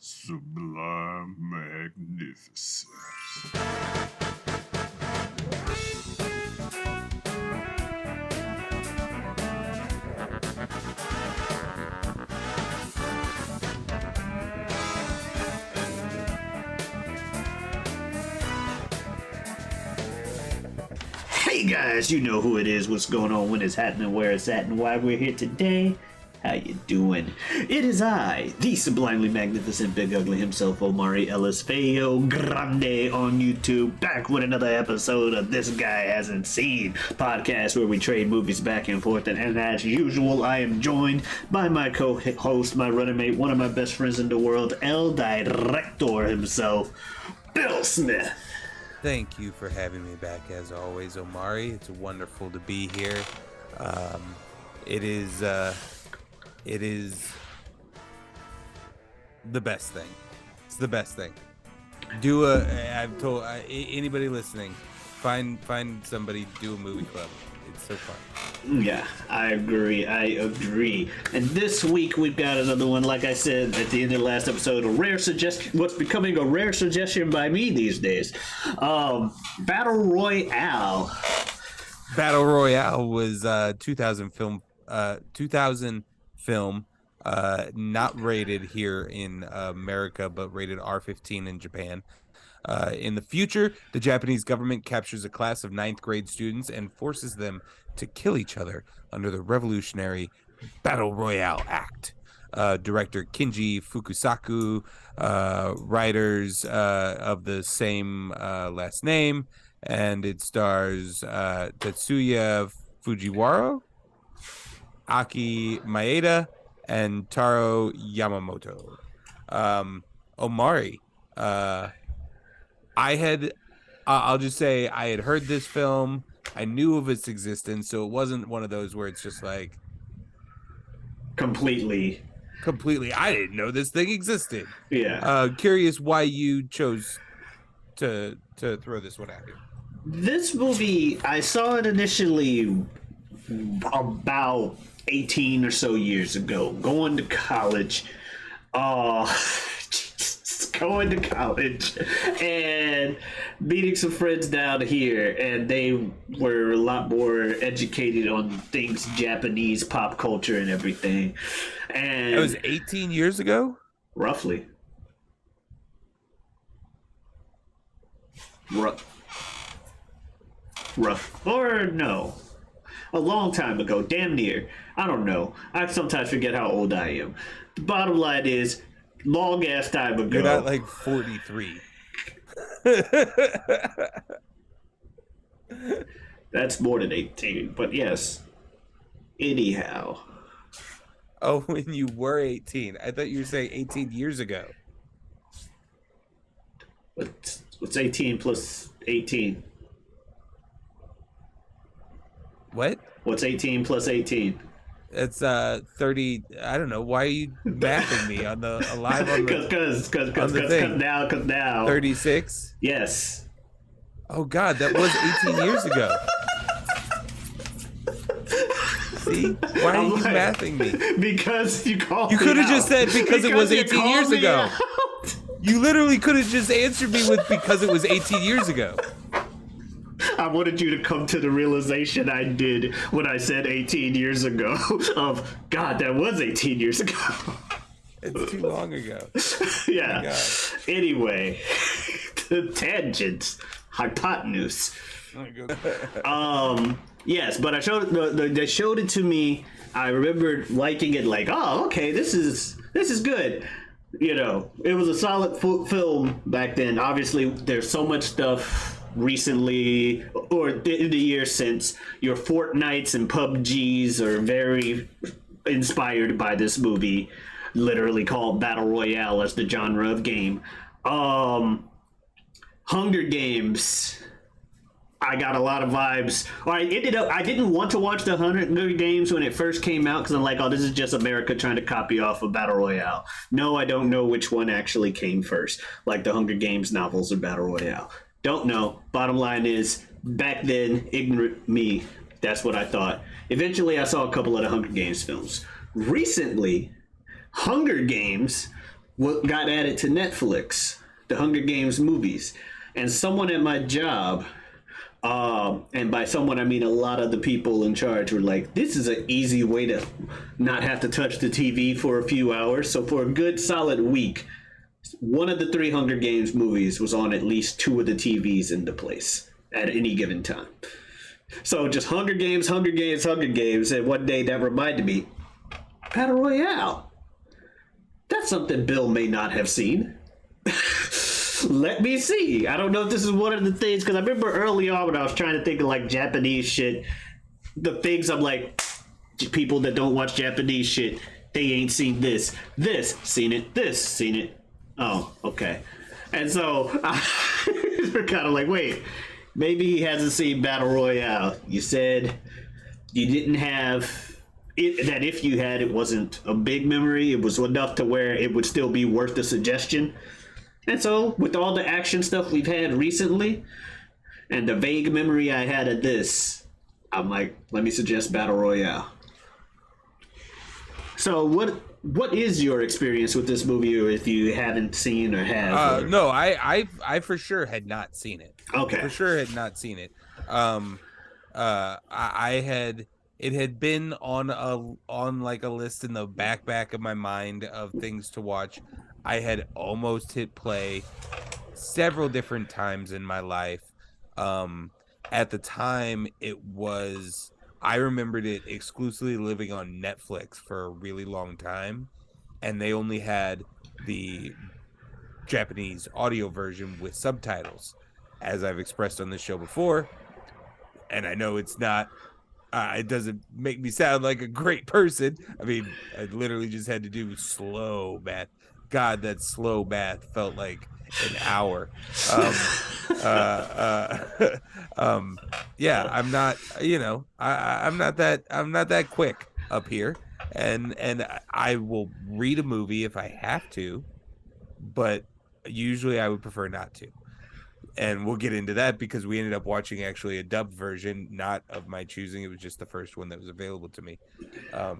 Sublime magnificence. Hey guys, you know who it is, what's going on, when it's happening, where it's at, and why we're here today. How you doing? It is I, the sublimely magnificent big ugly himself, Omari Ellis Feo Grande on YouTube, back with another episode of This Guy Hasn't Seen podcast, where we trade movies back and forth. And as usual, I am joined by my co-host, my running mate, one of my best friends in the world, El Director himself, Bill Smith. Thank you for having me back, as always, Omari. It's wonderful to be here. It is the best thing. It's the best thing. I've told anybody listening, find somebody, do a movie club. It's so fun. Yeah, I agree. And this week we've got another one, like I said at the end of the last episode, what's becoming a rare suggestion by me these days. Battle Royale. Battle Royale was 2000 film, not rated here in America, but rated R15 in Japan. In the future, the Japanese government captures a class of 9th grade students and forces them to kill each other under the revolutionary Battle Royale Act. Director Kinji Fukusaku, writers of the same last name, and it stars Tetsuya Fujiwara, Aki Maeda, and Taro Yamamoto. Omari, I'll just say I had heard this film. I knew of its existence, so it wasn't one of those where it's just like completely. I didn't know this thing existed. Yeah. Curious why you chose to throw this one at me. This movie, I saw it initially about 18 or so years ago, going to college. Going to college and meeting some friends down here, and they were a lot more educated on things Japanese pop culture and everything. And it was 18 years ago? Roughly. Rough. Or no. A long time ago. Damn near. I don't know. I sometimes forget how old I am. The bottom line is, long ass time ago. You're not like 43. That's more than 18, but yes. Anyhow. Oh, when you were 18. I thought you were saying 18 years ago. What's 18 plus 18? What? What's 18 plus 18? It's 30. I don't know. Why are you mapping me on the live on the thing? Cause now 36. Yes. Oh God, that was 18 years ago. See, why are you mapping me? Because you called. You could have just said because it was 18 years ago. You literally could have just answered me with because it was 18 years ago. I wanted you to come to the realization I did when I said 18 years ago of, God, that was 18 years ago. It's too long ago. Yeah. Anyway, the tangents, hypotenuse. Yes, but I showed they showed it to me. I remember liking it, like, oh, okay, this is good. You know, it was a solid film back then. Obviously, there's so much stuff recently, or in the years since, your Fortnites and PUBGs are very inspired by this movie, literally called Battle Royale as the genre of game. Hunger Games, I got a lot of vibes. I didn't want to watch the Hunger Games when it first came out because I'm like, oh, this is just America trying to copy off of Battle Royale. No, I don't know which one actually came first, like the Hunger Games novels or Battle Royale. Don't know. Bottom line is, back then, ignorant me, that's what I thought. Eventually, I saw a couple of the Hunger Games films. Recently, Hunger Games what got added to Netflix, the Hunger Games movies, and someone at my job, and by someone I mean a lot of the people in charge, were like, "This is an easy way to not have to touch the TV for a few hours." So for a good solid week, one of the three Hunger Games movies was on at least two of the TVs in the place at any given time. So just Hunger Games, Hunger Games, Hunger Games, and one day that reminded me, Battle Royale. That's something Bill may not have seen. Let me see. I don't know if this is one of the things, because I remember early on when I was trying to think of like Japanese shit, the things I'm like, people that don't watch Japanese shit, they ain't seen this, seen it, this, seen it. Oh, okay. And so we're kind of like, wait, maybe he hasn't seen Battle Royale. You said you didn't have it, that if you had, it wasn't a big memory. It was enough to where it would still be worth the suggestion. And so, with all the action stuff we've had recently, and the vague memory I had of this, I'm like, let me suggest Battle Royale. So, what is your experience with this movie, or if you haven't seen or have? No, I for sure had not seen it. Okay. For sure had not seen it. I had, it had been on like a list in the back of my mind of things to watch. I had almost hit play several different times in my life. At the time, I remembered it exclusively living on Netflix for a really long time, and they only had the Japanese audio version with subtitles, as I've expressed on this show before. And I know it's not, it doesn't make me sound like a great person. I mean, I literally just had to do slow math. God, that slow math felt like an hour. Yeah, I'm not, I'm not that quick up here, and I will read a movie if I have to, but usually I would prefer not to. And we'll get into that because we ended up watching actually a dubbed version, not of my choosing. It was just the first one that was available to me. Yeah.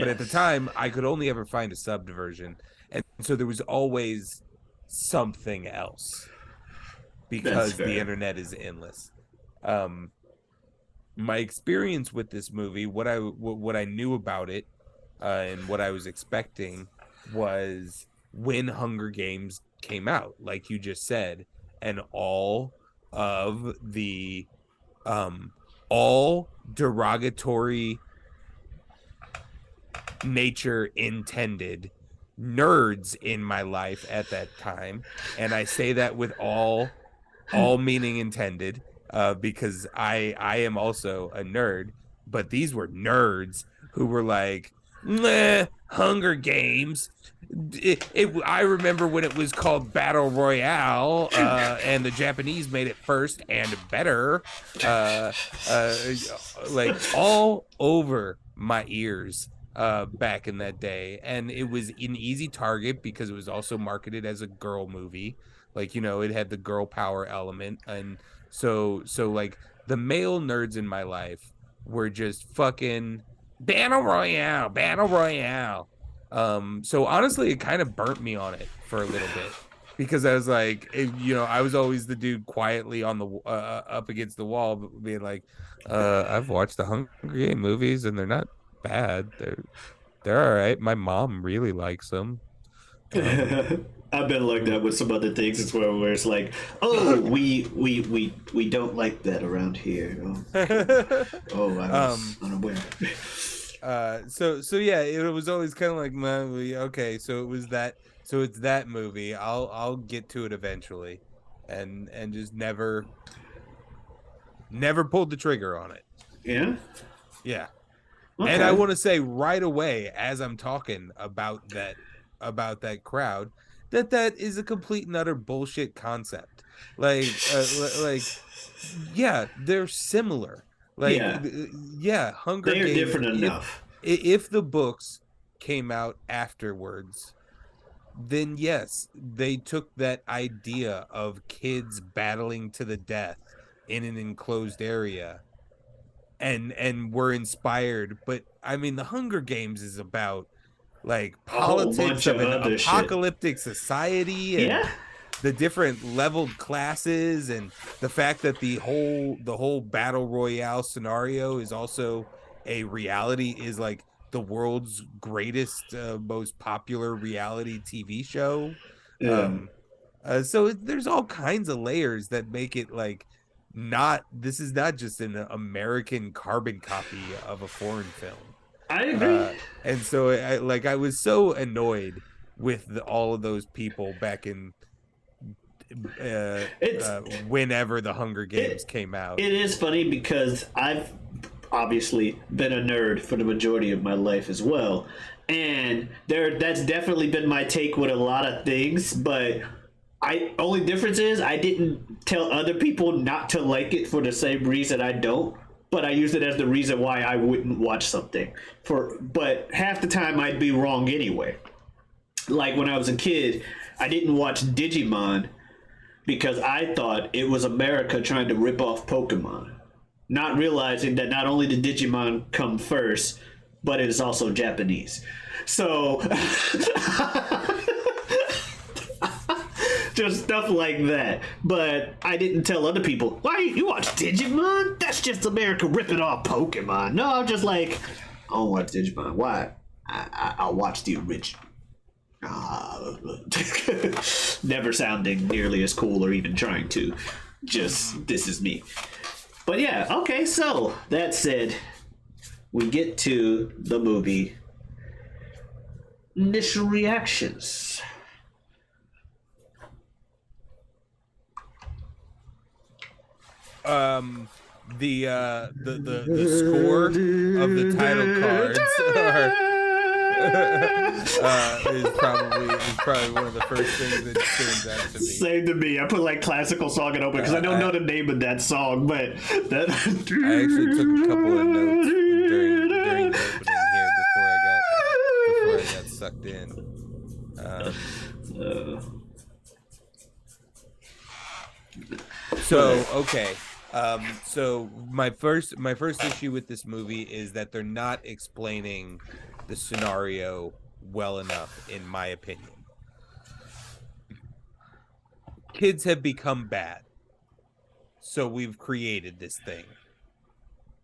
But at the time, I could only ever find a subbed version. And so there was always something else because the internet is endless. My experience with this movie, what I knew about it, and what I was expecting was when Hunger Games came out, like you just said, and all of the all derogatory nature intended nerds in my life at that time, and I say that with all meaning intended, because I am also a nerd, but these were nerds who were like, meh, Hunger Games. I remember when it was called Battle Royale, and the Japanese made it first and better, like all over my ears back in that day. And it was an easy target because it was also marketed as a girl movie. Like, it had the girl power element. And so like the male nerds in my life were just fucking Battle Royale, Battle Royale. So honestly, it kind of burnt me on it for a little bit because I was like, I was always the dude quietly on the up against the wall, being like, I've watched the Hunger Game movies and they're not bad. They're all right. My mom really likes them. I've been like that with some other things as well, where it's like, oh, we don't like that around here. Oh, I was unaware. So yeah, it was always kind of like, okay, so it's that movie. I'll get to it eventually, and just never pulled the trigger on it. Yeah. Yeah. Okay. And I want to say right away, as I'm talking about that crowd, that is a complete and utter bullshit concept. Like, yeah, they're similar. Like, yeah, Hunger Games. They're different enough. If the books came out afterwards, then yes, they took that idea of kids battling to the death in an enclosed area and were inspired. But I mean, the Hunger Games is about like A whole politics bunch of of an other shit. apocalyptic society and Yeah. the different leveled classes and the fact that the whole battle royale scenario is also a reality, is like the world's greatest most popular reality TV show. Yeah. um there's all kinds of layers that make it like, not, this is not just an American carbon copy of a foreign film. I agree. uh and so I was so annoyed with all of those people back in It's whenever the Hunger Games it came out. it is funny because I've obviously been a nerd for the majority of my life as well. And that's definitely been my take with a lot of things, but I only difference is I didn't tell other people not to like it for the same reason I don't, but I used it as the reason why I wouldn't watch something. But half the time I'd be wrong anyway. Like when I was a kid, I didn't watch Digimon because I thought it was America trying to rip off Pokemon, not realizing that not only did Digimon come first, but it is also Japanese. So just stuff like that. But I didn't tell other people, why you watch Digimon? That's just America ripping off Pokemon. No, I'm just like, I don't watch Digimon. Why? I'll watch the original. Never sounding nearly as cool or even trying to. Just, this is me. But yeah, okay, so that said, we get to the movie. Initial reactions. The score of the title cards is probably one of the first things that stands out to me. Same to me. I put like classical song and open because I don't know the name of that song, but that I actually took a couple of notes during the opening here before I got sucked in. So okay. So my first issue with this movie is that they're not explaining the scenario well enough, in my opinion. Kids have become bad, so we've created this thing.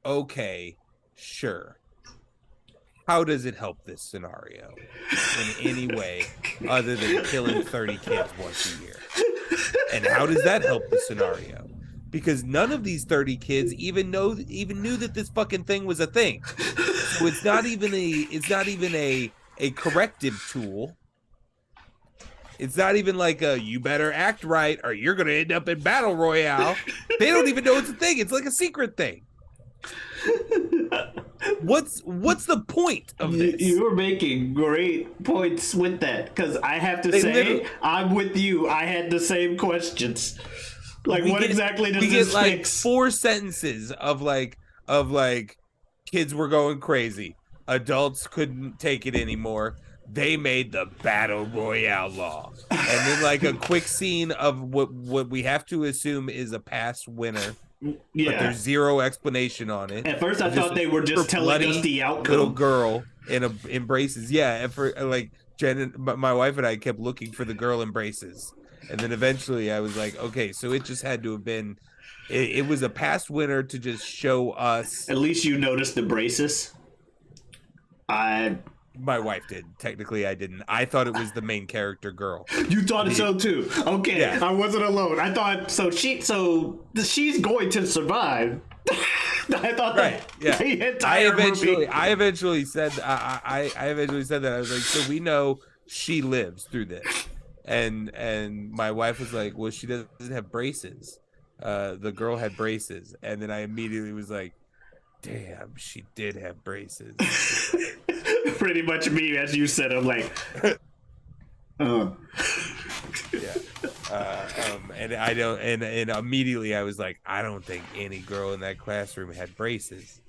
Okay, sure. How does it help this scenario in any way other than killing 30 kids once a year? And how does that help the scenario? Because none of these 30 kids even knew that this fucking thing was a thing. So it's not even a corrective tool. It's not even like a you better act right or you're gonna end up in battle royale. They don't even know it's a thing. It's like a secret thing. What's the point of this? You were making great points with that because I have to say I'm with you. I had the same questions. Like, what exactly does this like fix? 4 sentences of like kids were going crazy. Adults couldn't take it anymore. They made the battle royale law, and then like a quick scene of what we have to assume is a past winner. Yeah, but there's zero explanation on it. At first, I thought they were just telling us the outcome. Little girl in braces. Yeah, and for like Jen, my wife and I kept looking for the girl in braces, and then eventually I was like, okay, so it just had to have been. It was a past winner to just show us. At least you noticed the braces. My wife did. Technically, I didn't. I thought it was the main character girl. You thought it so too. Okay, yeah. I wasn't alone. I thought so. She's going to survive. I thought right. That yeah. the entire movie. I eventually said that. I was like, so we know she lives through this, and my wife was like, well, she doesn't have braces. The girl had braces, and then I immediately was like, damn, she did have braces. Pretty much me, as you said. I'm like, yeah. And I don't, and immediately I was like, I don't think any girl in that classroom had braces.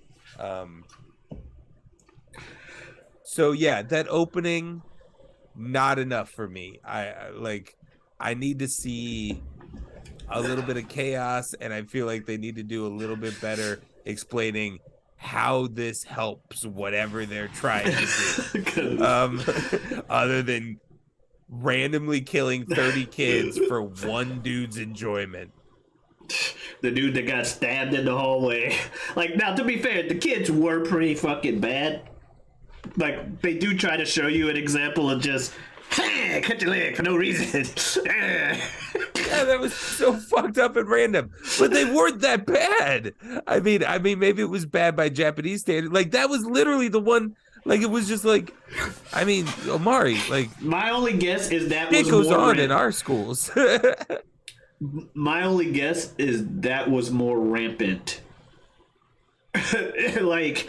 So yeah, that opening, not enough for me. I need to see a little bit of chaos, and I feel like they need to do a little bit better explaining how this helps whatever they're trying to do. Other than randomly killing 30 kids for one dude's enjoyment. The dude that got stabbed in the hallway. Like, now, to be fair, the kids were pretty fucking bad. Like, they do try to show you an example of just, hey, cut your leg for no reason. Yeah, that was so fucked up and random. But they weren't that bad. I mean, maybe it was bad by Japanese standards. Like, that was literally the one. Like, it was just like, I mean, Omari, like, my only guess is that it was goes more on in our schools. My only guess is that was more rampant. Like,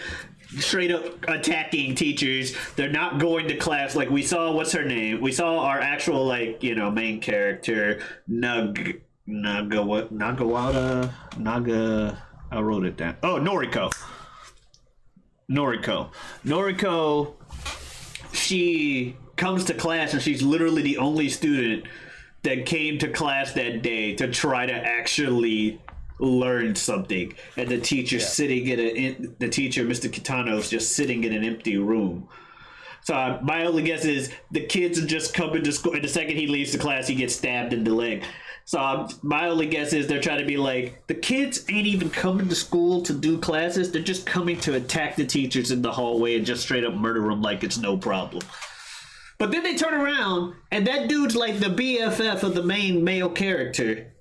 straight up attacking teachers. They're not going to class. Like, we saw, what's her name? We saw our actual, like, you know, main character, Nagawada, I wrote it down. Oh, Noriko, she comes to class and she's literally the only student that came to class that day to try to actually learn something, and the teacher sitting in the teacher, Mr. Kitano's just sitting in an empty room. So my only guess is the kids are just coming to school, and the second he leaves the class, he gets stabbed in the leg. So my only guess is they're trying to be like, the kids ain't even coming to school to do classes. They're just coming to attack the teachers in the hallway and just straight up murder them like it's no problem. But then they turn around, and that dude's like the BFF of the main male character,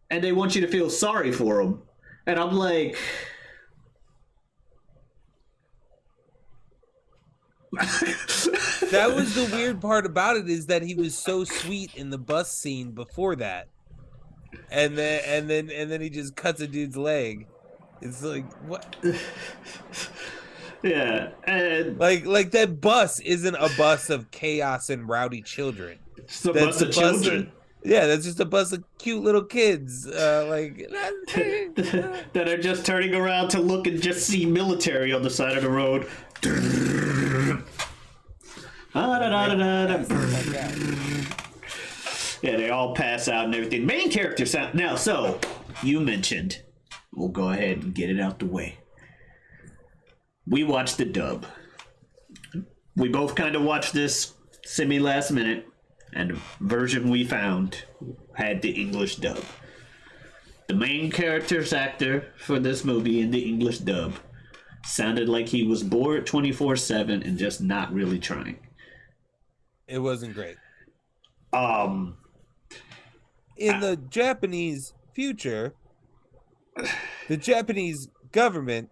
and they want you to feel sorry for him. And I'm like... That was the weird part about it, is that he was so sweet in the bus scene before that. And then he just cuts a dude's leg. It's like, what? Yeah, and like that bus isn't a bus of chaos and rowdy children. It's a bus of children. That's just a bus of cute little kids, like that are just turning around to look and just see military on the side of the road. Yeah, they all pass out and everything. Main character sound. Now, so you mentioned, we'll go ahead and get it out the way. We watched the dub. We both kind of watched this semi last minute, and the version we found had the English dub. The main character's actor for this movie in the English dub sounded like he was bored 24/7 and just not really trying. It wasn't great. In the Japanese future, the Japanese government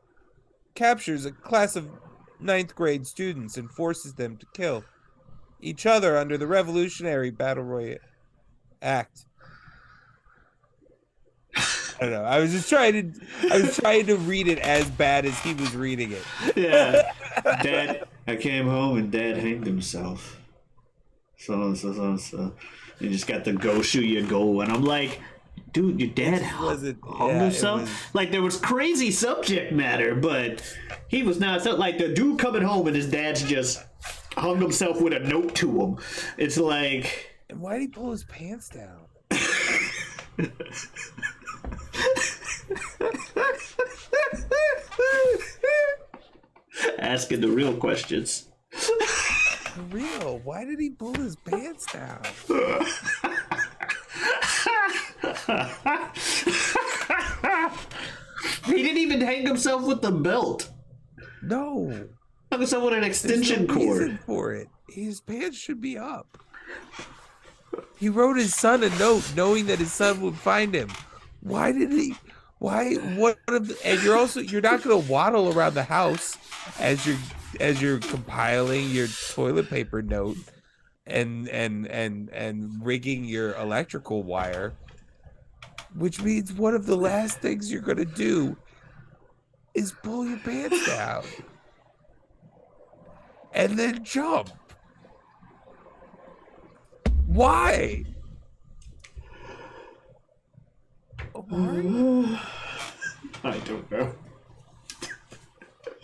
captures a class of 9th grade students and forces them to kill each other under the Revolutionary Battle Royale Act. I don't know. I was trying to read it as bad as he was reading it. Yeah. Dad, I came home and Dad hanged himself. So. You just got the go shoot your goal, and I'm like, dude, your dad hung himself? Like, there was crazy subject matter, but he was not like the dude coming home and his dad's just hung himself with a note to him. It's like, and why did he pull his pants down? Asking the real questions. For real, why did he pull his pants down? He didn't even hang himself with the belt. No. Hung himself with an extension cord. Reason for it. His pants should be up. He wrote his son a note knowing that his son would find him. Why did he? Why? What? And you're not going to waddle around the house as you're compiling your toilet paper note and rigging your electrical wire, which means one of the last things you're going to do is pull your pants down and then jump. Why? Omari? I don't know.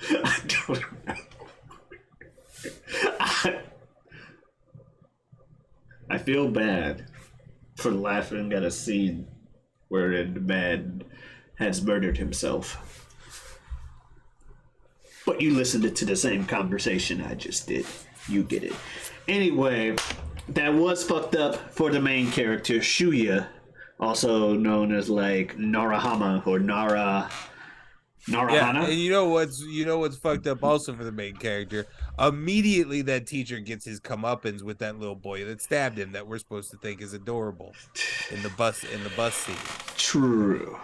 I don't know. I feel bad for laughing at a scene wherein the man has murdered himself. But you listened to the same conversation I just did. You get it. Anyway, that was fucked up for the main character, Shuya, also known as like Narahama or Narahana. Yeah, and you know what's fucked up also for the main character. Immediately that teacher gets his comeuppance with that little boy that stabbed him that we're supposed to think is adorable in the bus scene. True.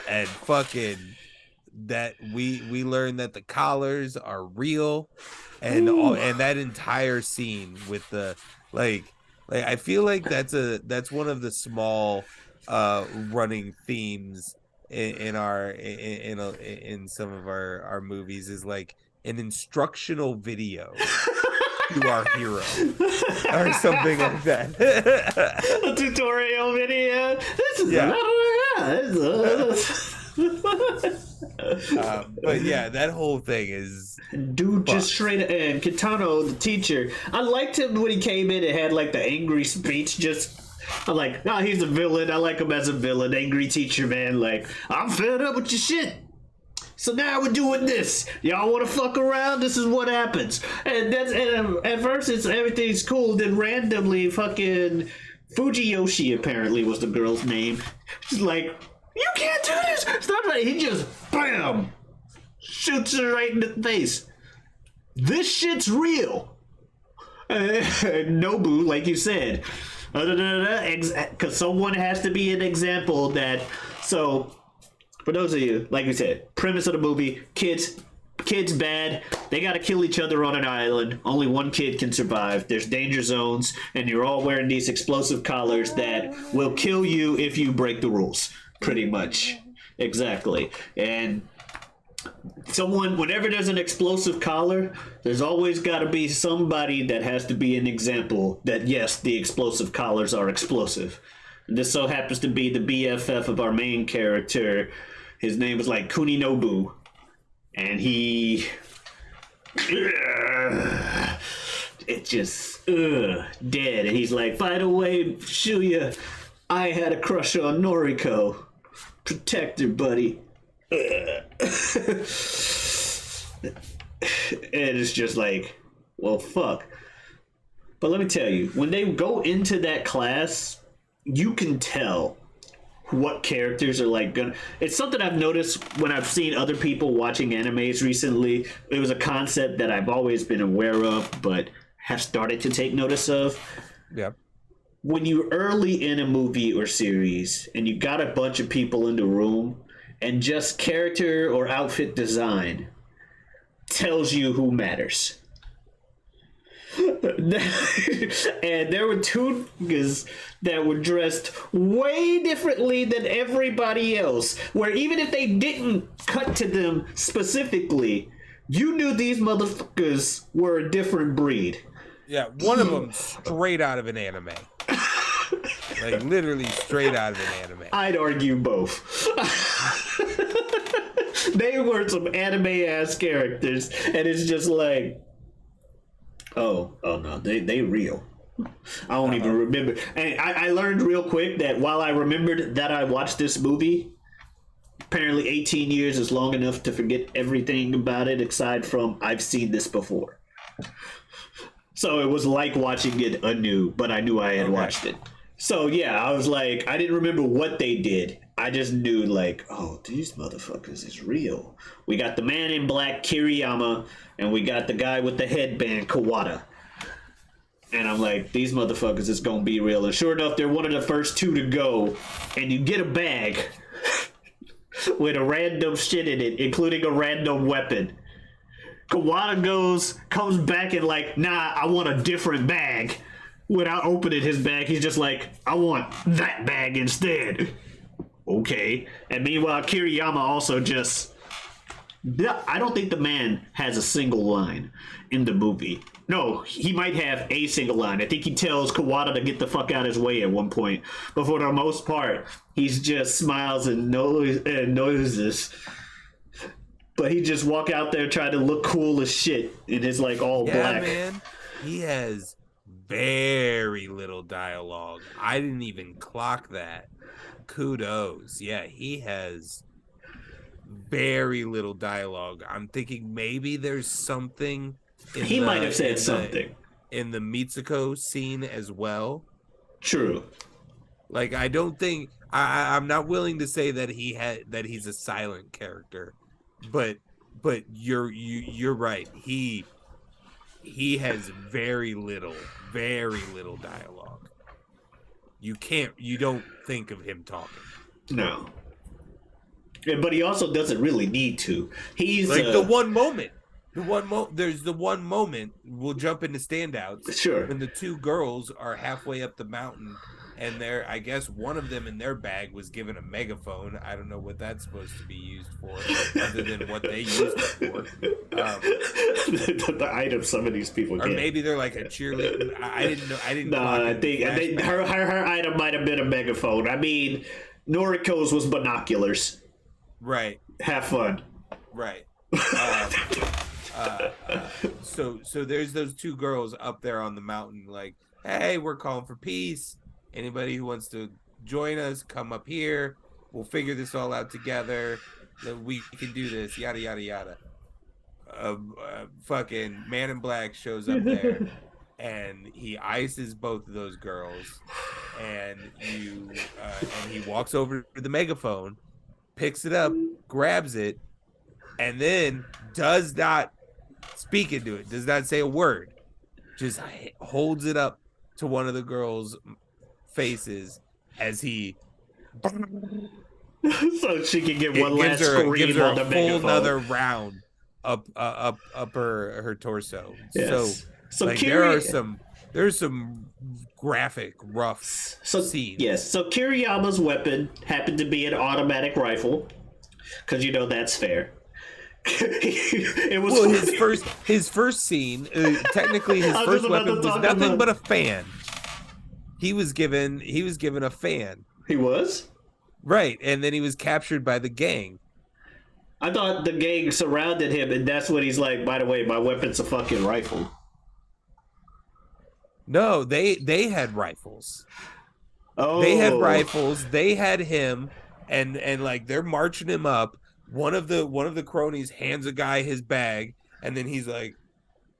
And fucking that we learn that the collars are real, and and that entire scene with the like I feel like that's one of the small running themes in some of our movies, is like an instructional video to our hero or something like that. A tutorial video. This is but yeah, that whole thing is dude just straight. And Kitano, the teacher, I liked him when he came in and had like the angry speech. Just I'm like, nah, he's a villain. I like him as a villain. Angry teacher, man. Like, I'm fed up with your shit. So now we're doing this. Y'all want to fuck around? This is what happens. And at first it's everything's cool. Then randomly, fucking Fujiyoshi apparently was the girl's name. She's like, you can't do this. Stop it. He just bam shoots her right in the face. This shit's real. Nobu, like you said, because someone has to be an example that. So for those of you, like we said, premise of the movie: kids bad. They gotta kill each other on an island. Only one kid can survive. There's danger zones, and you're all wearing these explosive collars that will kill you if you break the rules. Pretty much, exactly. And whenever there's an explosive collar, there's always got to be somebody that has to be an example that yes, the explosive collars are explosive. And this so happens to be the BFF of our main character. His name is like Kuninobu, and he it just dead. And he's like, by the way, Shuya, I had a crush on Noriko. Protect her, buddy. And it's just like, well, fuck. But let me tell you, when they go into that class, you can tell what characters are like gonna. It's something I've noticed when I've seen other people watching animes recently. It was a concept that I've always been aware of, but have started to take notice of. Yeah. When you're early in a movie or series and you got a bunch of people in the room and just character or outfit design tells you who matters. And there were two niggas that were dressed way differently than everybody else, where even if they didn't cut to them specifically, you knew these motherfuckers were a different breed. Yeah, one of them straight out of an anime. Like literally straight out of an anime. I'd argue both. They were some anime ass characters, and it's just like, oh no, they real. I don't even remember. And I learned real quick that while I remembered that I watched this movie, apparently 18 years is long enough to forget everything about it aside from I've seen this before. So it was like watching it anew, but I knew I had watched it. So yeah, I was like, I didn't remember what they did. I just knew like, oh, these motherfuckers is real. We got the man in black, Kiriyama, and we got the guy with the headband, Kawada. And I'm like, these motherfuckers is gonna be real. And sure enough, they're one of the first two to go. And you get a bag with a random shit in it, including a random weapon. Kawada comes back and like, nah, I want a different bag. Without opening his bag, he's just like, I want that bag instead. Okay. And meanwhile, Kiriyama also just... I don't think the man has a single line in the movie. No, he might have a single line. I think he tells Kawada to get the fuck out of his way at one point. But for the most part, he's just smiles and noises. But he just walk out there trying to look cool as shit in his like all black. Man, he has very little dialogue. I didn't even clock that. Kudos. Yeah, he has very little dialogue. I'm thinking maybe there's something He might have said something in the Mitsuko scene as well. True. Like, I don't think I'm not willing to say that he's a silent character, but you're right. He has very little dialogue. You don't think of him talking. No. But he also doesn't really need to. He's like there's the one moment, we'll jump into standouts. Sure. When the two girls are halfway up the mountain, and I guess one of them in their bag was given a megaphone. I don't know what that's supposed to be used for, other than what they used it for. The item some of these people or get. Maybe they're like a cheerleader. I didn't know. I didn't. No, I think her item might have been a megaphone. I mean, Noriko's was binoculars. Right. Have fun. Right. So there's those two girls up there on the mountain, like, hey, we're calling for peace. Anybody who wants to join us, come up here. We'll figure this all out together. That we can do this. Yada yada yada. Fucking Man in Black shows up there, and he ices both of those girls, and he walks over to the megaphone, picks it up, grabs it, and then does not speak into it, does not say a word, just holds it up to one of the girls' faces as he so she can get one last scream gives her on the a full megaphone. another round up her torso. Yes. So like, there's some graphic rough scenes. Yes. So Kiriyama's weapon happened to be an automatic rifle, because that's fair. It was his first scene. Technically, his first weapon was nothing but a fan. He was given a fan. He was? Right, and then he was captured by the gang. I thought the gang surrounded him, and that's when he's like, by the way, my weapon's a fucking rifle. No, they had rifles. Oh. They had rifles. They had him, and like, they're marching him up. One of the cronies hands a guy his bag, and then he's like,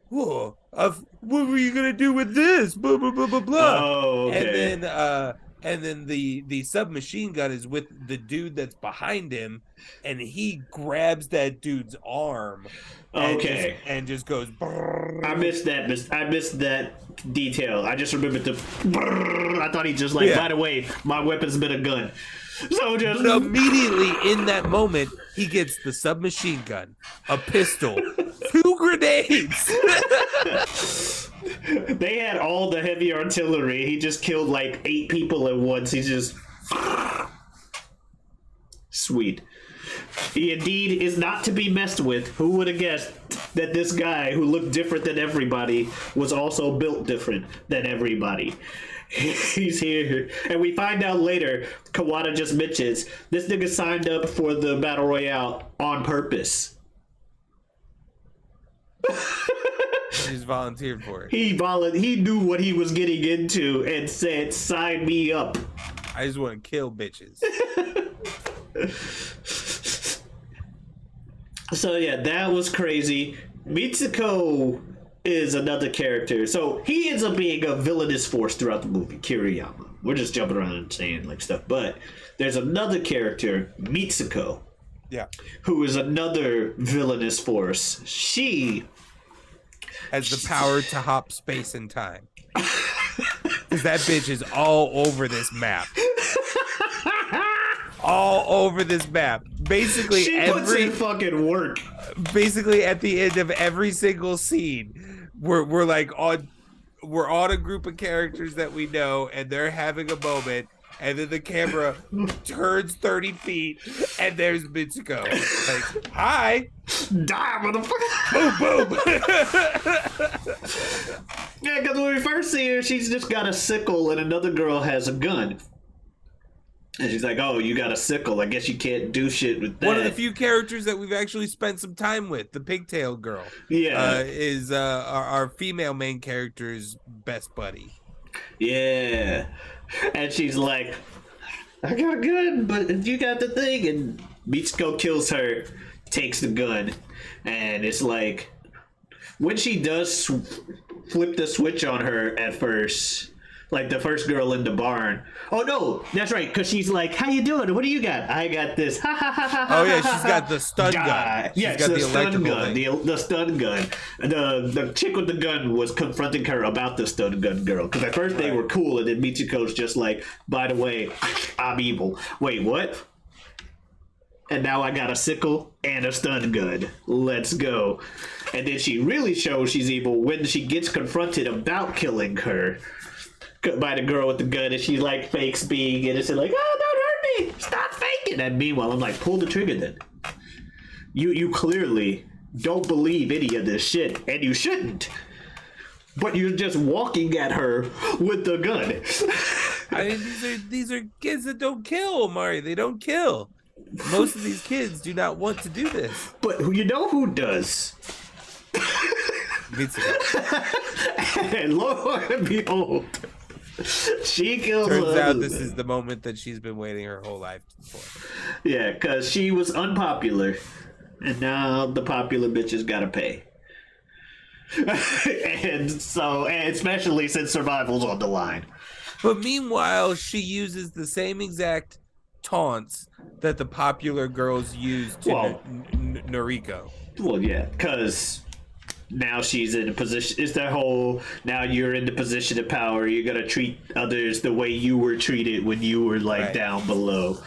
whoa, what were you gonna do with this? Blah blah blah blah blah. Oh, okay. And then the submachine gun is with the dude that's behind him, and he grabs that dude's arm. And just goes. Brrr. I missed that detail. I just remembered the. Brrr. I thought he just like. Yeah. By the way, my weapon's been a gun. So just immediately in that moment, he gets the submachine gun, a pistol, 2 grenades. They had all the heavy artillery. He just killed like 8 people at once. He just sweet. He indeed is not to be messed with. Who would have guessed that this guy who looked different than everybody was also built different than everybody? He's here, and we find out later, Kawada just mentions, this nigga signed up for the Battle Royale on purpose. He just volunteered for it. He knew what he was getting into and said, sign me up. I just want to kill bitches. So yeah, that was crazy. Mitsuko is another character. So he ends up being a villainous force throughout the movie, Kiriyama. We're just jumping around and saying like stuff. But there's another character, Mitsuko. Yeah. Who is another villainous force. She has the power to hop space and time. Because that bitch is all over this map. All over this map. Basically, she puts in fucking work. Basically, at the end of every single scene, we're like on a group of characters that we know, and they're having a moment, and then the camera turns 30 feet, and there's Mitsuko. Like, hi, die, motherfucker! Boom, boom. Yeah, because when we first see her, she's just got a sickle, and another girl has a gun. And she's like, oh, you got a sickle. I guess you can't do shit with that. One of the few characters that we've actually spent some time with, the pigtail girl, is our female main character's best buddy. Yeah. And she's like, I got a gun, but you got the thing. And Mitsuko kills her, takes the gun, and it's like when she does flip the switch on her at first, like the first girl in the barn. Oh no, that's right, because she's like, "How you doing? What do you got? I got this." Ha ha ha ha. Oh yeah, she's got the stun gun. She's Yeah, got the the stun electrical gun. thing. The stun gun. The chick with the gun was confronting her about the stun gun girl. Because at first they were cool, and then Michiko's just like, "By the way, I'm evil." Wait, what? And now I got a sickle and a stun gun. Let's go. And then she really shows she's evil when she gets confronted about killing her by the girl with the gun, and she like fakes being innocent, like, "Oh, don't hurt me! Stop faking!" And meanwhile, I'm like, pull the trigger then. You clearly don't believe any of this shit, and you shouldn't. But you're just walking at her with the gun. I mean, these are kids that don't kill, Omari. They don't kill. Most of these kids do not want to do this. But you know who does? And lo and behold, she kills Turns her out husband. this is the moment that she's been waiting her whole life for. Yeah, because she was unpopular, and now the popular bitches gotta pay. and especially since survival's on the line. But meanwhile, she uses the same exact taunts that the popular girls use to Noriko. Well, yeah, because now she's in a position. It's that whole now you're in the position of power. You're gonna treat others the way you were treated when you were like down below.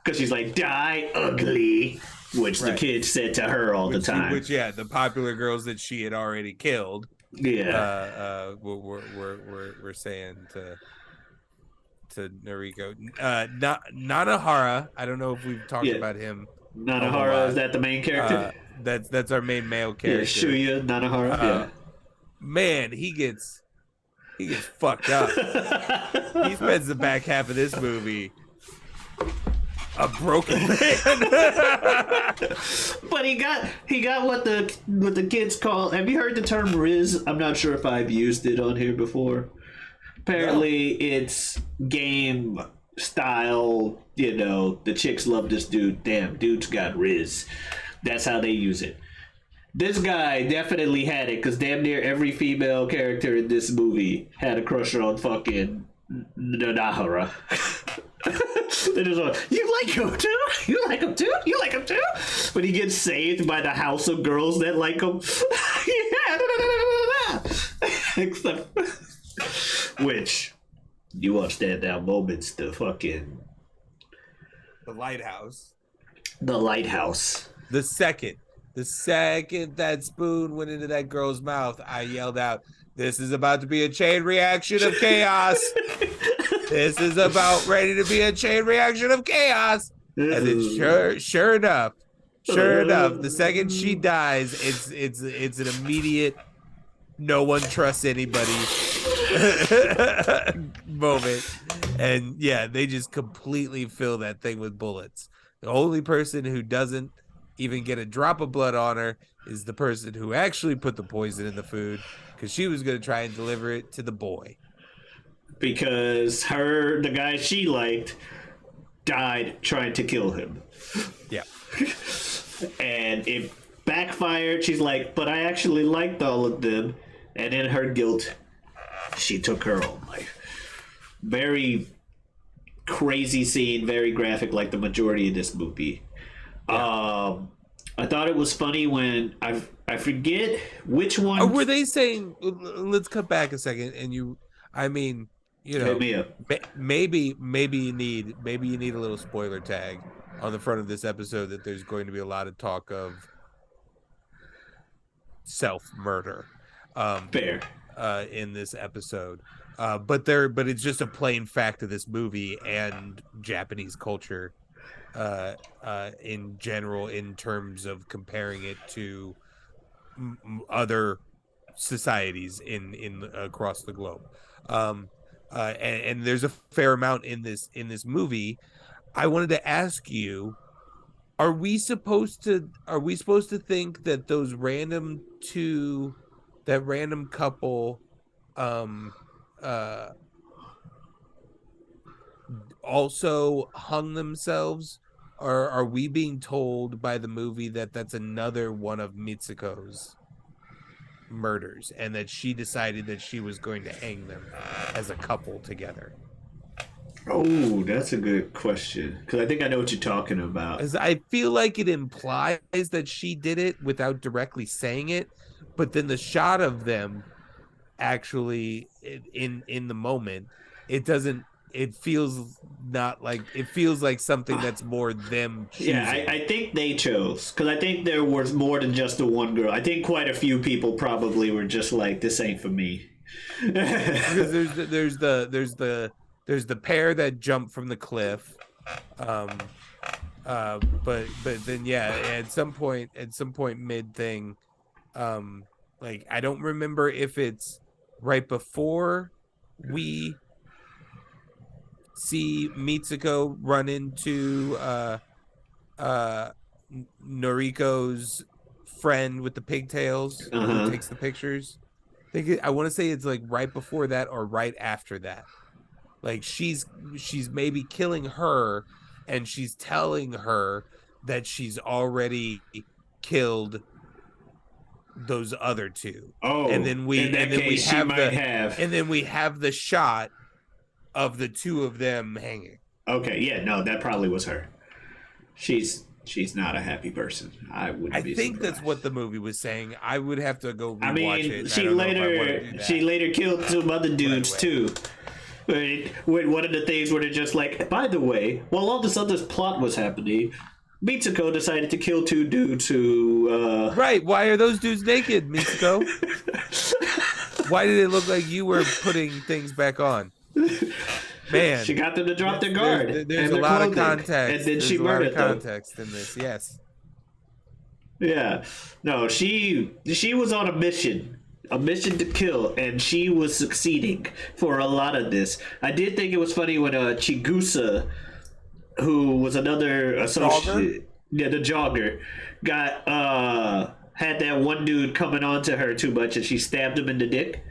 Because she's like, "Die ugly," which the kids said to her all the time. The popular girls that she had already killed. Yeah, we're saying to Noriko. Nanahara. I don't know if we've talked about him. Nanahara, is that the main character? That's our main male character. Yeah, Shuya Nanahara. Man, he gets fucked up. He spends the back half of this movie a broken man. But he got what the kids call. Have you heard the term Riz? I'm not sure if I've used it on here before. Apparently, it's game style. You know, the chicks love this dude. Damn, dude's got Riz. That's how they use it. This guy definitely had it, because damn near every female character in this movie had a crush on fucking Nanahara. They're just like, "You like him too? You like him too? You like him too?" But he gets saved by the house of girls that like him. Except, which you want standout moments? The lighthouse. The lighthouse. The second that spoon went into that girl's mouth, I yelled out, "This is about to be a chain reaction of chaos." This is about ready to be a chain reaction of chaos. And then sure enough, the second she dies, it's an immediate no one trusts anybody moment. And yeah, they just completely fill that thing with bullets. The only person who doesn't even get a drop of blood on her is the person who actually put the poison in the food, because she was going to try and deliver it to the boy. Because the guy she liked, died trying to kill him. Yeah. And it backfired. She's like, "But I actually liked all of them." And in her guilt, she took her own life. Very crazy scene, very graphic, like the majority of this movie. Yeah. I thought it was funny when I forget which one. Or were they saying? Let's cut back a second. And you know, hit me up. Maybe you need a little spoiler tag on the front of this episode that there's going to be a lot of talk of self-murder. Fair. In this episode. But it's just a plain fact of this movie and Japanese culture in general, in terms of comparing it to other societies in across the globe. And there's a fair amount in this movie. I wanted to ask you, are we supposed to think that those random couple also hung themselves are we being told by the movie that that's another one of Mitsuko's murders, and that she decided that she was going to hang them as a couple together? Oh, that's a good question. Because I think I know what you're talking about. As I feel like it implies that she did it without directly saying it, but then the shot of them actually in the moment, it doesn't. It feels not like it feels like something that's more them choosing. Yeah, I think they chose. Because I think there was more than just the one girl. I think quite a few people probably were just like, this ain't for me. Because there's the pair that jump from the cliff, but then yeah, at some point mid thing, like I don't remember if it's right before we see Mitsuko run into Noriko's friend with the pigtails who takes the pictures. I want to say it's like right before that or right after that. Like she's maybe killing her, and she's telling her that she's already killed those other two. Oh, and then we have the shot of the two of them hanging. Okay, yeah, no, that probably was her. She's not a happy person. I think that's what the movie was saying. I would have to go rewatch I mean, it. she later killed some other dudes too. With one of the things where they're just like, by the way, while all this other plot was happening, Mitsuko decided to kill two dudes who. Right? Why are those dudes naked, Mitsuko? Why did it look like you were putting things back on? Man, she got them to drop their guard. There's a lot of context, and then she murdered them. Context in this, yes. Yeah, no, she was on a mission to kill, and she was succeeding for a lot of this. I did think it was funny when Chigusa, who was another associate, the jogger, got had that one dude coming on to her too much, and she stabbed him in the dick.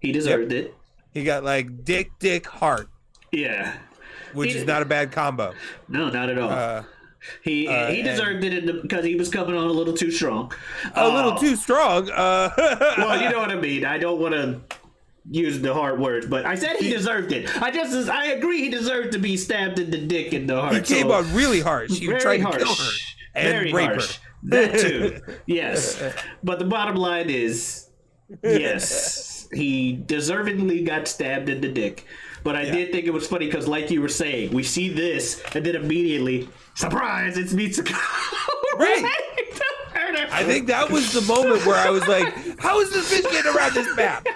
He deserved it. He got like dick, heart. Yeah. Which is not a bad combo. No, not at all. He deserved it because he was coming on a little too strong. A little too strong? Well, you know what I mean. I don't want to use the hard words, but I said he deserved it. I agree he deserved to be stabbed in the dick and the heart. He came on really harsh. He tried to kill her and rape her. That too. Yes. But the bottom line is, yes, he deservingly got stabbed in the dick. But I did think it was funny because, like you were saying, we see this and then immediately, surprise, it's Mitsuko. Right. I think that was the moment where I was like, how is this bitch getting around this map?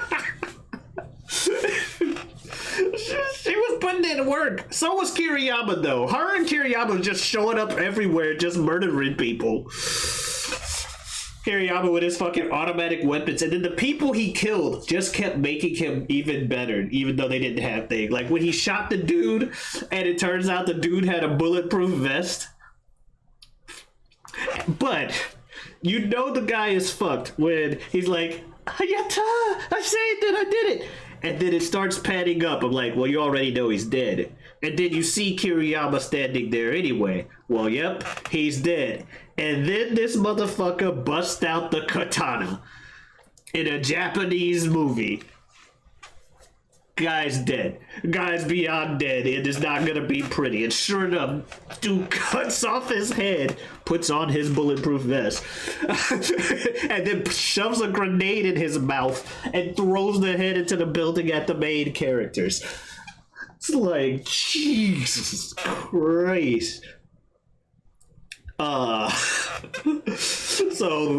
She was putting in work. So was Kiriyama, though. Her and Kiriyama just showing up everywhere, just murdering people. Kiriyama with his fucking automatic weapons, and then the people he killed just kept making him even better, even though they didn't have things. Like when he shot the dude, and it turns out the dude had a bulletproof vest. But you know the guy is fucked when he's like, "Hayata, I saved it, I did it," and then it starts padding up. I'm like, well, you already know he's dead. And then you see Kiriyama standing there anyway. Well, yep, he's dead. And then this motherfucker busts out the katana in a Japanese movie. Guy's dead. Guy's beyond dead. It is not gonna be pretty. And sure enough, dude cuts off his head, puts on his bulletproof vest, and then shoves a grenade in his mouth and throws the head into the building at the main characters. It's like, Jesus Christ. So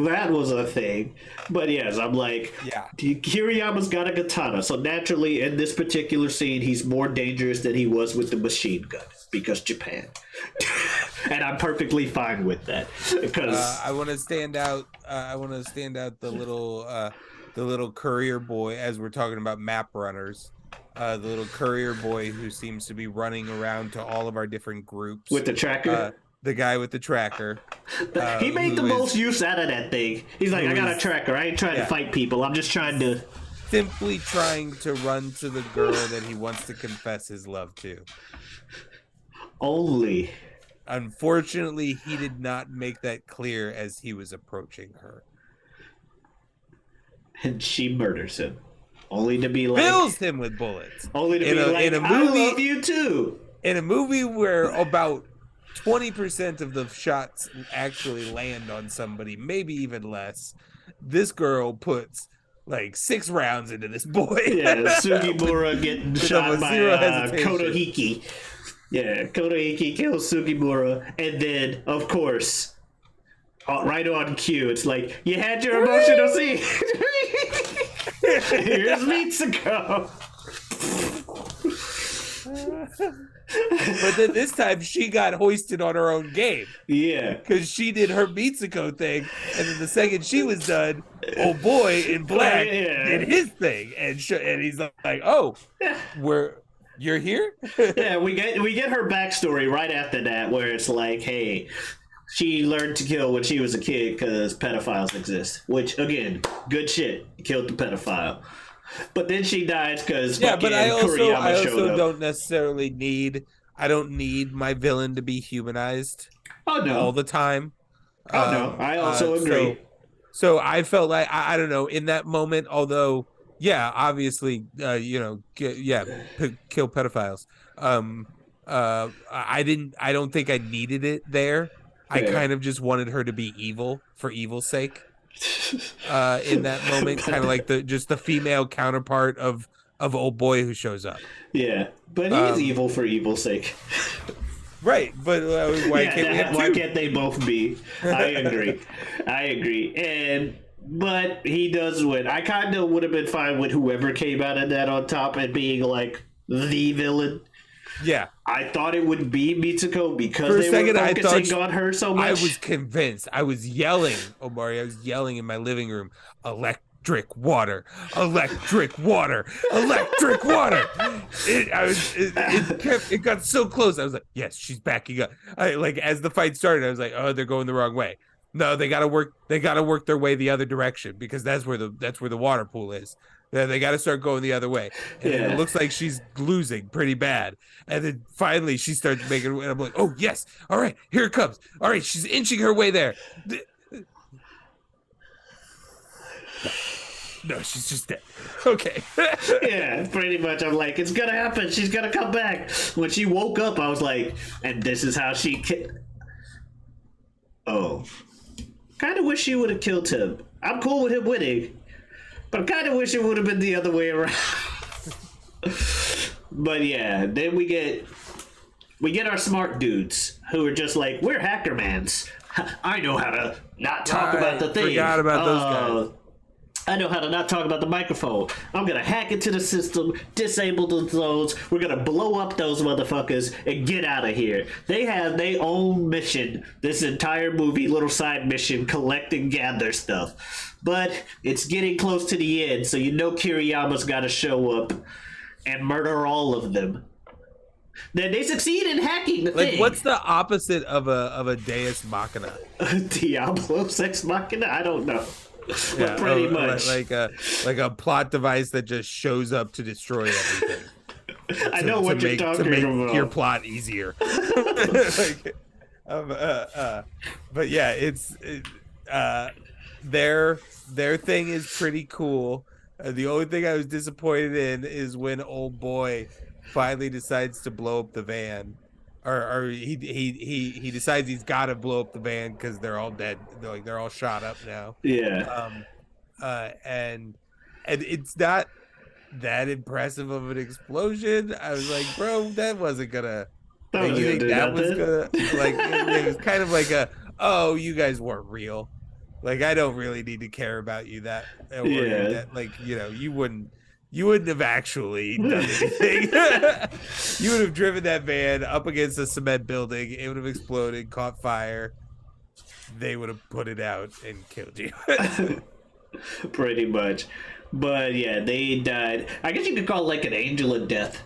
that was a thing. But yes, I'm like, Kiriyama's got a katana, so naturally in this particular scene he's more dangerous than he was with the machine gun, because Japan. And I'm perfectly fine with that, because I want to stand out the little courier boy, as we're talking about map runners. The little courier boy who seems to be running around to all of our different groups with the tracker. The guy with the tracker. He made the most use out of that thing. He's like, I got a tracker. I ain't trying to fight people. I'm just trying to... Simply trying to run to the girl that he wants to confess his love to. Only. Unfortunately, he did not make that clear as he was approaching her. And she murders him. Only to be like... Fills him with bullets. Only to be like, in a movie, I love you too. In a movie where about 20% of the shots actually land on somebody, maybe even less, this girl puts like 6 rounds into this boy. Yeah, Sugimura getting shot by Kotohiki. Yeah, Kotohiki kills Sugimura, and then, of course, right on cue, it's like, you had your emotional scene. Here's Mitsuko. But then this time she got hoisted on her own game. Yeah. Because she did her Mitsuko thing, and then the second she was done, old boy in black did his thing. And he's like, oh, you're here? Yeah, we get her backstory right after that, where it's like, hey, she learned to kill when she was a kid because pedophiles exist. Which, again, good shit. Killed the pedophile. But then she dies because but I also don't necessarily need my villain to be humanized all the time. No, I also agree. So I felt like I don't know, in that moment, although obviously kill pedophiles. I don't think I needed it there. I kind of just wanted her to be evil for evil's sake. In that moment, kind of like the female counterpart of old boy who shows up. Yeah, but he's evil for evil's sake. Right, but why can't they both be? I agree. But he does win. I kind of would have been fine with whoever came out of that on top and being like the villain. Yeah, I thought it would be Mitsuko because they were focusing on her so much. I was convinced. I was yelling, Omari. I was yelling in my living room, electric water, electric water, electric water. It got so close. I was like, yes, she's backing up. As the fight started, I was like, oh, they're going the wrong way. No, they gotta work their way the other direction because that's where the water pool is. They got to start going the other way. And it looks like she's losing pretty bad. And then finally she starts making it. And I'm like, oh, yes. All right, here it comes. All right, she's inching her way there. No, she's just dead. Okay. Yeah, pretty much. I'm like, it's going to happen. She's going to come back. When she woke up, I was like, and this is how she... Oh. Kind of wish she would have killed him. I'm cool with him winning. But I kind of wish it would have been the other way around. But yeah, then we get our smart dudes who are just like, we're hackermans. I know how to not talk about the thing. Forgot about those guys. I know how to not talk about the microphone. I'm gonna hack into the system, disable the zones. We're gonna blow up those motherfuckers and get out of here. They have their own mission. This entire movie, little side mission, collect and gather stuff. But it's getting close to the end, so you know Kiriyama's got to show up and murder all of them. Then they succeed in hacking the thing. What's the opposite of a Deus Machina? Diablo's Ex Machina? I don't know. But pretty much like a plot device that just shows up to destroy everything. I know what you're talking about. To make your plot easier. But yeah, it's. Their thing is pretty cool. The only thing I was disappointed in is when old boy finally decides to blow up the van, or he decides he's got to blow up the van because they're all dead. They're all shot up now. Yeah. And it's not that impressive of an explosion. I was like, bro, that wasn't gonna. It was kind of like oh, you guys weren't real. I don't really need to care about you that you wouldn't have actually done anything. You would have driven that van up against a cement building. It would have exploded, caught fire. They would have put it out and killed you. Pretty much. But yeah, they died. I guess you could call it an angel of death.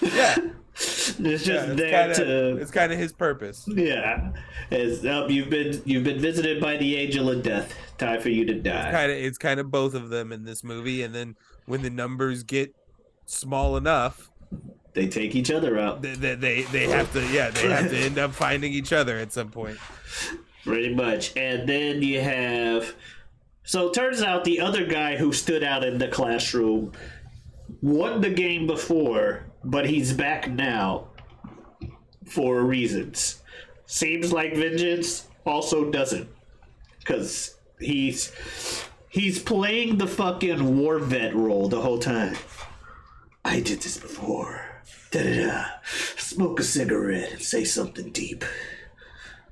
Yeah. It's just it's kind of his purpose. Yeah, you've been visited by the angel of death. Time for you to die. It's kind of both of them in this movie, and then when the numbers get small enough, They take each other out. They have to they have to end up finding each other at some point. Pretty much. And then you have, so it turns out the other guy who stood out in the classroom won the game before, but he's back now for reasons. Seems like vengeance, also doesn't. Because he's playing the fucking war vet role the whole time. I did this before. Da-da-da. Smoke a cigarette and say something deep.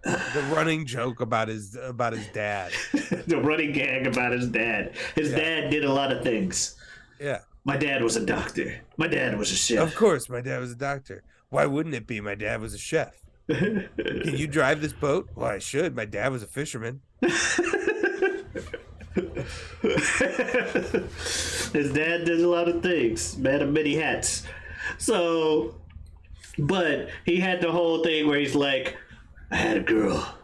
The running joke about his dad. The running gag about his dad. His dad did a lot of things. Yeah. My dad was a doctor. My dad was a chef. Of course, my dad was a doctor. Why wouldn't it be? My dad was a chef. Can you drive this boat? Well, I should. My dad was a fisherman. His dad did a lot of things. Man of many hats. So, but he had the whole thing where he's like, I had a girl.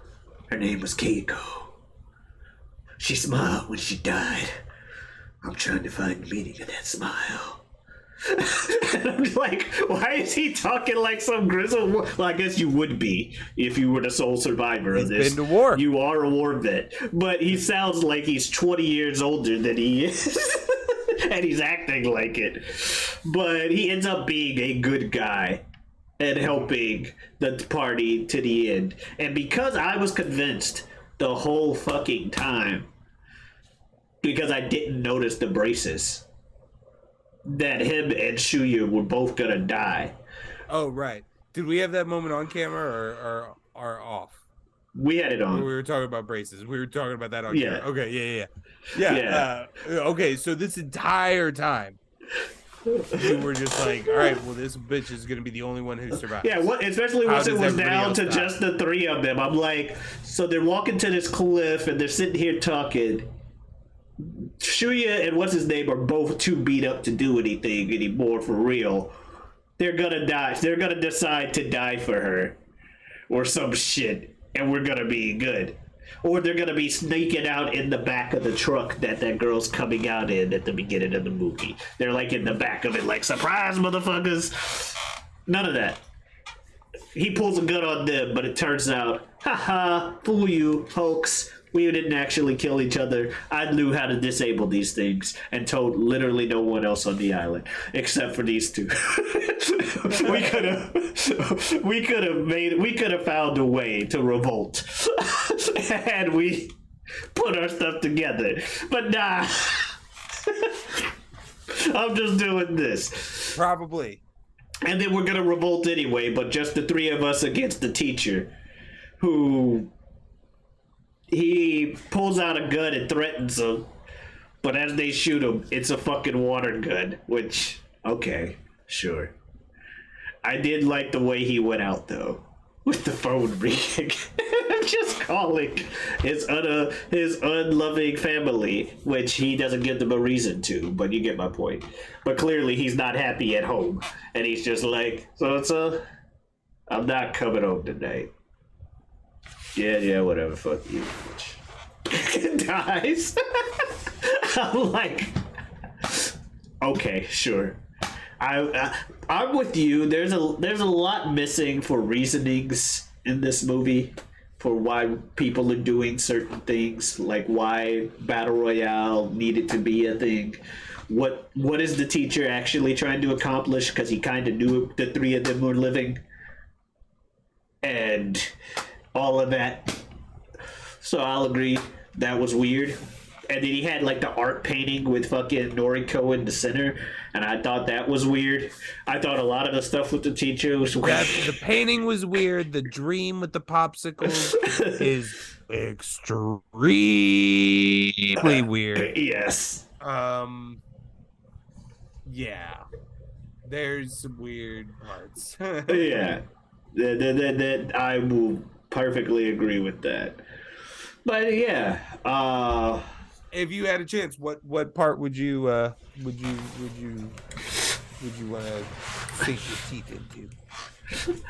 Her name was Keiko. She smiled when she died. I'm trying to find the meaning of that smile. And I'm like, why is he talking like some grizzled? Well, I guess you would be if you were the sole survivor of this. Been to war. You are a war vet, but he sounds like he's 20 years older than he is, and he's acting like it. But he ends up being a good guy and helping the party to the end. And because I was convinced the whole fucking time, because I didn't notice the braces, that him and Shuya were both gonna die. Oh, right. Did we have that moment on camera or off? We had it on. We were talking about braces. We were talking about that on Yeah. camera. Okay, yeah. Okay, so this entire time, you were just like, all right, well, this bitch is going to be the only one who survives. Yeah, especially once it was down to die? just the three of them. I'm like, so they're walking to this cliff and they're sitting here talking. Shuya and what's his name are both too beat up to do anything anymore for real. They're gonna die. They're gonna decide to die for her or some shit, and we're gonna be good. Or they're gonna be sneaking out in the back of the truck that girl's coming out in at the beginning of the movie. They're like in the back of it, like, surprise, motherfuckers. None of that. He pulls a gun on them, but it turns out, haha, fool you, hoax. We didn't actually kill each other. I knew how to disable these things and told literally no one else on the island except for these two. we could have found a way to revolt and we put our stuff together. But nah. I'm just doing this. Probably. And then we're gonna revolt anyway, but just the three of us against the teacher, who he pulls out a gun and threatens them, but as they shoot him, it's a fucking water gun, which, okay, sure. I did like the way he went out, though, with the phone ringing. Just calling his unloving family, which he doesn't give them a reason to, but you get my point. But clearly he's not happy at home, and he's just like, so I'm not coming home tonight. Yeah, whatever, fuck you, bitch. Dies. I'm like, okay, sure. I'm with you. There's a lot missing for reasonings in this movie for why people are doing certain things, like why Battle Royale needed to be a thing. What is the teacher actually trying to accomplish? Because he kind of knew the three of them were living. And all of that. So I'll agree that was weird. And then he had like the art painting with fucking Noriko in the center, and I thought that was weird. I thought a lot of the stuff with the teacher was weird. The painting was weird. The dream with the popsicles is extremely weird. Yes. Yeah. There's some weird parts. Yeah. That I will perfectly agree with that. But yeah, if you had a chance, what part would you want to sink your teeth into?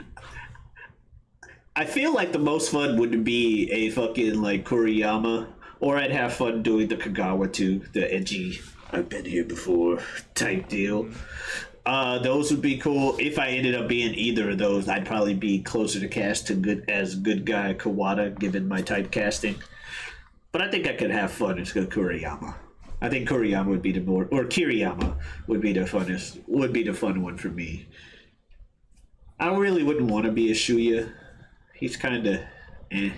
I feel like the most fun would be a fucking like Kuriyama, or I'd have fun doing the Kagawa too, the edgy I've been here before type deal. Those would be cool. If I ended up being either of those, I'd probably be closer to cast to good guy Kawada, given my typecasting. But I think I could have fun as Kuriyama. I think Kuriyama would be the more, or Kiriyama would be the funnest, would be the fun one for me. I really wouldn't want to be a Shuya. He's kind of, eh.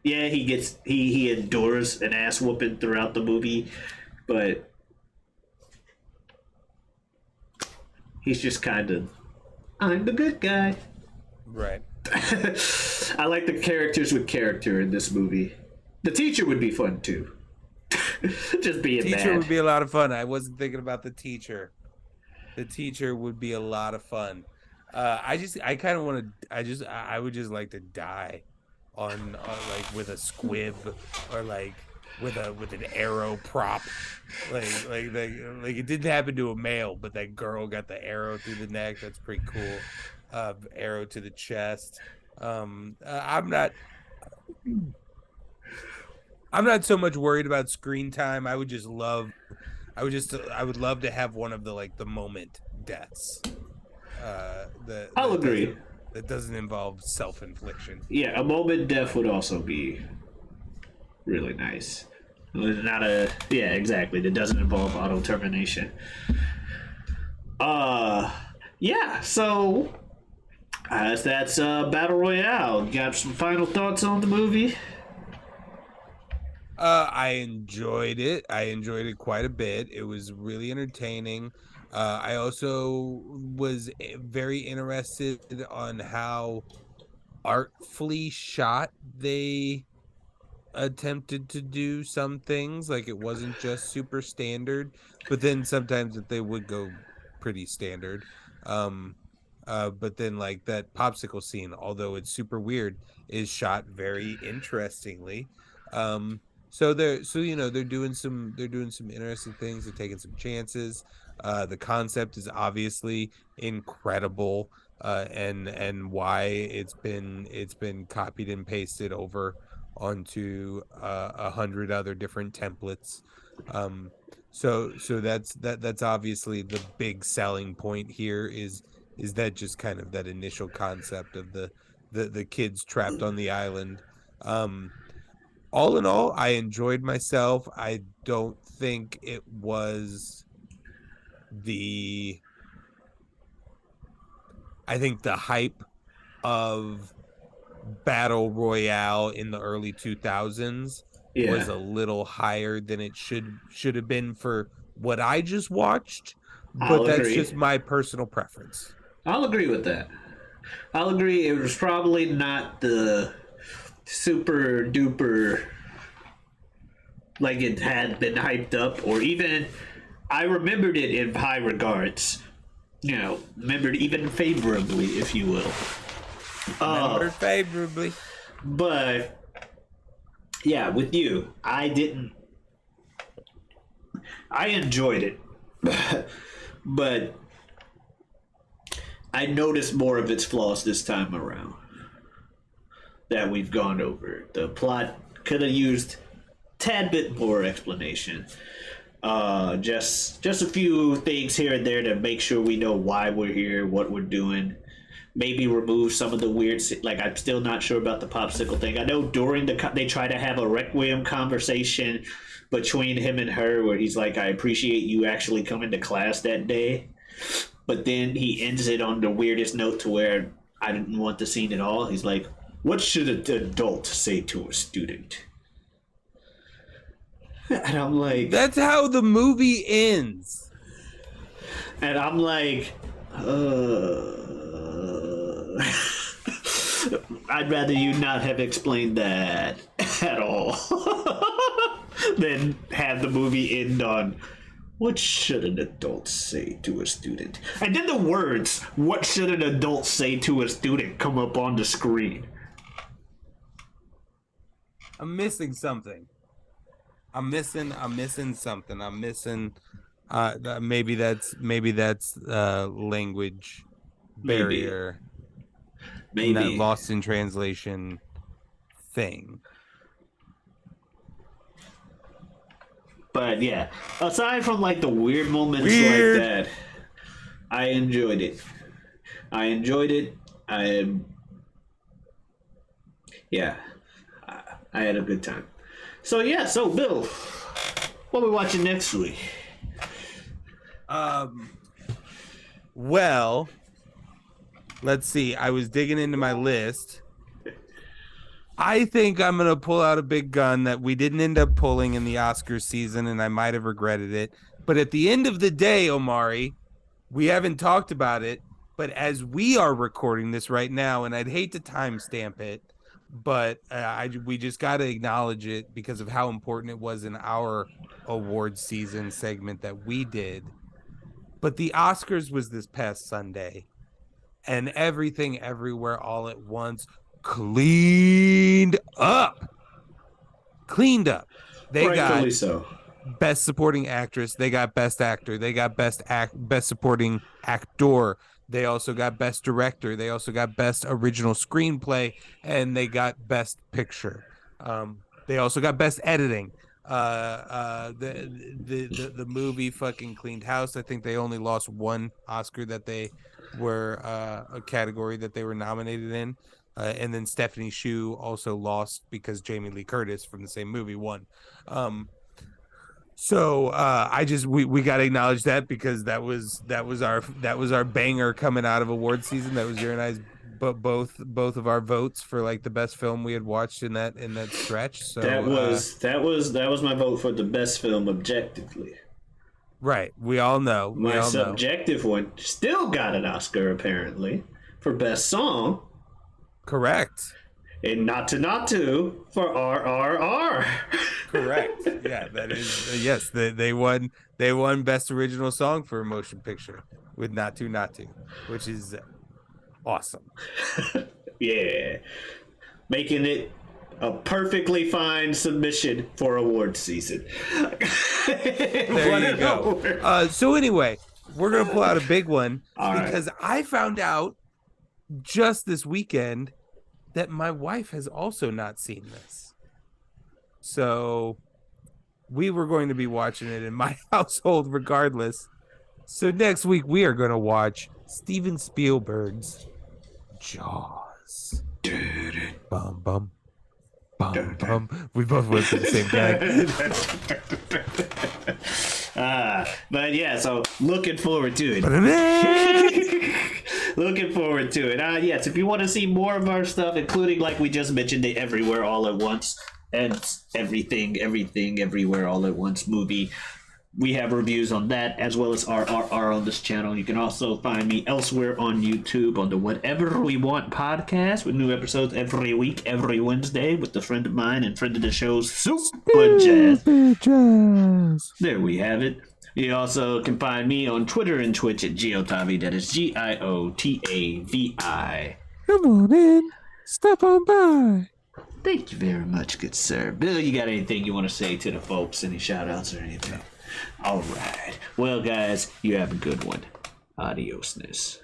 Yeah, he endures an ass whooping throughout the movie, but he's just kind of, I'm the good guy. Right. I like the characters with character in this movie. The teacher would be fun too. Just being Teacher bad. would be a lot of fun. I wasn't thinking about the teacher. The teacher would be a lot of fun. I kind of want to. I would just like to die on like with a squib or like with an arrow prop. Like it didn't happen to a male, but that girl got the arrow through the neck. That's pretty cool. Arrow to the chest. I'm not so much worried about screen time. I would love to have one of the like the moment deaths. I'll agree. That doesn't involve self-infliction. Yeah, a moment death would also be really nice. Not a yeah, exactly. That doesn't involve auto termination. Yeah. So that's Battle Royale. Got some final thoughts on the movie? I enjoyed it. I enjoyed it quite a bit. It was really entertaining. I also was very interested on how artfully shot they attempted to do some things. Like it wasn't just super standard, but then sometimes that they would go pretty standard. Um, but then like that popsicle scene, although it's super weird, is shot very interestingly. Um, so they're doing some interesting things. They're taking some chances. The concept is obviously incredible, and why it's been copied and pasted over onto 100 other different templates. So that's obviously the big selling point here is that just kind of that initial concept of the kids trapped on the island. Um, all in all, I enjoyed myself. I don't think it was the I think the hype of Battle Royale in the early 2000s Yeah, was a little higher than it should have been for what I just watched, I'll but that's agree. just my personal preference. I'll agree with that. I'll agree. It was probably not the super duper like it had been hyped up, or even I remembered it in high regards. You know, remembered even favorably, if you will. Remembered favorably. But yeah, with you, I didn't. I enjoyed it, but I noticed more of its flaws this time around that we've gone over. The plot could have used tad bit more explanation. Just a few things here and there to make sure we know why we're here, what we're doing. Maybe remove some of the weird, like I'm still not sure about the popsicle thing. I know during they try to have a requiem conversation between him and her, where he's like, "I appreciate you actually coming to class that day," but then he ends it on the weirdest note to where I didn't want the scene at all. He's like, "What should an adult say to a student?" And I'm like, That's how the movie ends. and I'm like, I'd rather you not have explained that at all than have the movie end on what should an adult say to a student? And then the words, what should an adult say to a student, come up on the screen. I'm missing something. I'm missing something. I'm missing maybe that's language Maybe. barrier, not Maybe. lost in translation thing. But yeah, aside from like the weird moments Weird. like that, I enjoyed it. Yeah, I had a good time. So yeah, so Bill, what are we watching next week? Well, let's see. I was digging into my list. I think I'm going to pull out a big gun that we didn't end up pulling in the Oscar season, and I might have regretted it. But at the end of the day, Omari, we haven't talked about it, but as we are recording this right now, and I'd hate to timestamp it, but we just got to acknowledge it because of how important it was in our award season segment that we did. But the Oscars was this past Sunday, and Everything Everywhere All at Once cleaned up. They Rightfully got so. Best Supporting Actress, they got Best Actor, they got Best Supporting Actor, they also got Best Director, they also got Best Original Screenplay, and they got Best Picture. They also got Best Editing. The movie fucking cleaned house. I think they only lost one Oscar that they were a category that they were nominated in. And then Stephanie Hsu also lost because Jamie Lee Curtis from the same movie won. So we got to acknowledge that because that was our banger coming out of award season. That was your and I's both of our votes for like the best film we had watched in that stretch. So that was my vote for the best film objectively. Right, we all know. My subjective one still got an Oscar apparently for best song. Correct. And not to for RRR. Correct. Yeah, that is yes. They won best original song for a motion picture with Not to, which is awesome. Yeah, making it a perfectly fine submission for award season. There you go. So anyway, we're gonna pull out a big one because I found out just this weekend that my wife has also not seen this. So we were going to be watching it in my household regardless. So next week we are going to watch Steven Spielberg's Jaws. Bum, bum, bum, bum. We both went to the same guy. But yeah, so looking forward to it. Looking forward to it. Yes, if you want to see more of our stuff, including, like we just mentioned, the Everywhere All at Once and Everything Everywhere All at Once movie, we have reviews on that as well as RRR on this channel. You can also find me elsewhere on YouTube on the Whatever We Want podcast with new episodes every week, every Wednesday with a friend of mine and friend of the show's Super Jazz. There we have it. You also can find me on Twitter and Twitch at Giotavi. That is GIOTAVI. Come on in. Step on by. Thank you very much, good sir. Bill, you got anything you want to say to the folks? Any shout outs or anything? All right. Well, guys, you have a good one. Adiosness.